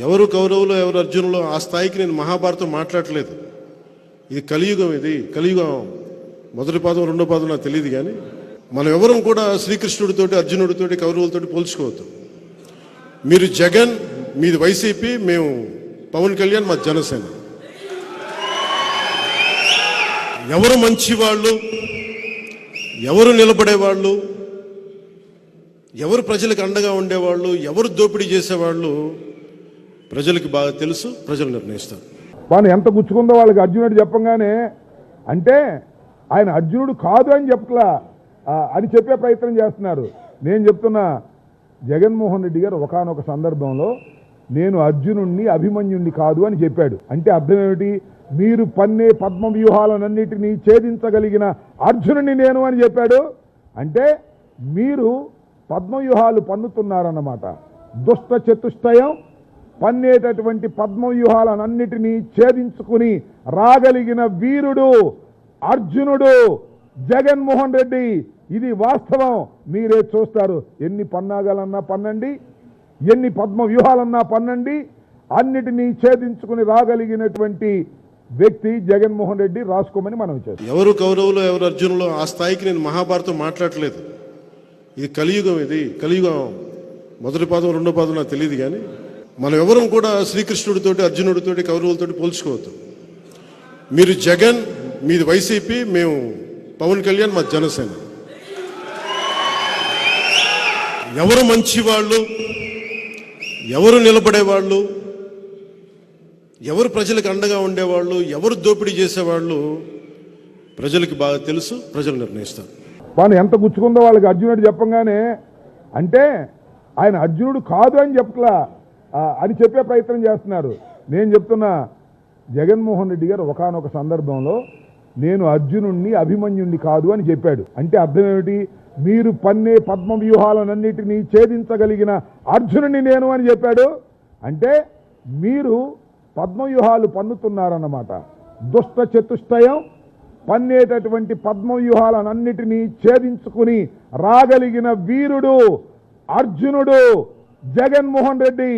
ఎవరు కౌరవులు ఎవరు అర్జునులు ఆ స్థాయికి నేను మహాభారతం మాట్లాడలేదు. ఇది కలియుగం, ఇది కలియుగం. మొదటి పాదం రెండో పాదం నాకు తెలియదు, కానీ మనం ఎవరం కూడా శ్రీకృష్ణుడితోటి అర్జునుడితోటి కౌరవులతోటి పోల్చుకోవద్దు. మీరు జగన్, మీది వైసీపీ, మేము పవన్ కళ్యాణ్, మా జనసేన. ఎవరు మంచివాళ్ళు, ఎవరు నిలబడేవాళ్ళు, ఎవరు ప్రజలకు అండగా ఉండేవాళ్ళు, ఎవరు దోపిడీ చేసేవాళ్ళు ప్రజలకు బాగా తెలుసు. ప్రజలు నిర్ణయిస్తారు. వాళ్ళు ఎంత గుచ్చుకుందో వాళ్ళకి అర్జునుడు చెప్పంగానే, అంటే ఆయన అర్జునుడు కాదు అని చెప్పట్లా అని చెప్పే ప్రయత్నం చేస్తున్నారు. నేను చెప్తున్నా, జగన్మోహన్ రెడ్డి గారు ఒకానొక సందర్భంలో నేను అర్జునుడిని అభిమన్యుణ్ణి కాదు అని చెప్పాడు. అంటే అర్థం ఏమిటి? మీరు పన్నే పద్మ వ్యూహాలన్నిటినీ ఛేదించగలిగిన అర్జునుడిని నేను అని చెప్పాడు. అంటే మీరు పద్మవ్యూహాలు పన్నుతున్నారన్నమాట. దుష్ట చతుష్టయం పన్నేటటువంటి పద్మవ్యూహాలన్నిటినీ ఛేదించుకుని రాగలిగిన వీరుడు అర్జునుడు జగన్మోహన్ రెడ్డి. ఇది వాస్తవం. మీరే చూస్తారు. ఎన్ని పన్నాగాలన్నా పన్నండి, ఎన్ని పద్మ వ్యూహాలన్నా పన్నండి, అన్నిటినీ ఛేదించుకుని రాగలిగినటువంటి వ్యక్తి జగన్మోహన్ రెడ్డి. రాసుకోమని మనం చేస్తాం. ఎవరు కౌరవులు ఎవరు అర్జునులు ఆ స్థాయికి నేను మహాభారతం మాట్లాడలేదు. ఇది కలియుగం, ఇది కలియుగం. మొదటి పాదం రెండో పాదం నాకు తెలియదు, కానీ మనం ఎవరం కూడా శ్రీకృష్ణుడితోటి అర్జునుడితోటి కౌరవులతోటి పోల్చుకోవద్దు. మీరు జగన్, మీది వైసీపీ, మేము పవన్ కళ్యాణ్, మా జనసేన. ఎవరు మంచివాళ్ళు, ఎవరు నిలబడేవాళ్ళు, ఎవరు ప్రజలకు అండగా ఉండేవాళ్ళు, ఎవరు దోపిడీ చేసేవాళ్ళు ప్రజలకు బాగా తెలుసు. ప్రజలు నిర్ణయిస్తారు. వాళ్ళు ఎంత గుచ్చుకుందో వాళ్ళకి అర్జునుడు చెప్పంగానే, అంటే ఆయన అర్జునుడు కాదు అని చెప్పట్లా అని చెప్పే ప్రయత్నం చేస్తున్నారు. నేను చెప్తున్నా, జగన్మోహన్ రెడ్డి గారు ఒకానొక సందర్భంలో నేను అర్జునుడిని అభిమన్యుణ్ణి కాదు అని చెప్పాడు. అంటే అర్థం ఏమిటి? మీరు పన్నే పద్మ వ్యూహాలన్నిటినీ ఛేదించగలిగిన అర్జునుడిని నేను అని చెప్పాడు. అంటే మీరు పద్మవ్యూహాలు పన్నుతున్నారన్నమాట. దుష్ట చతుష్టయం పన్నేటటువంటి పద్మవ్యూహాలన్నిటినీ ఛేదించుకుని రాగలిగిన వీరుడు అర్జునుడు జగన్మోహన్ రెడ్డి.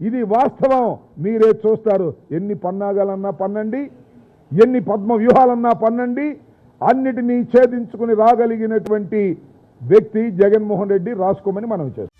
ఇది వాస్తవం. మీరే చూస్తారు. ఎన్ని పన్నాగాలన్నా పన్నండి, ఎన్ని పద్మ వ్యూహాలన్నా పన్నండి, అన్నిటినీ ఛేదించుకుని రాగలిగినటువంటి వ్యక్తి జగన్మోహన్ రెడ్డి. రాసుకోమని మనం చేస్తాం.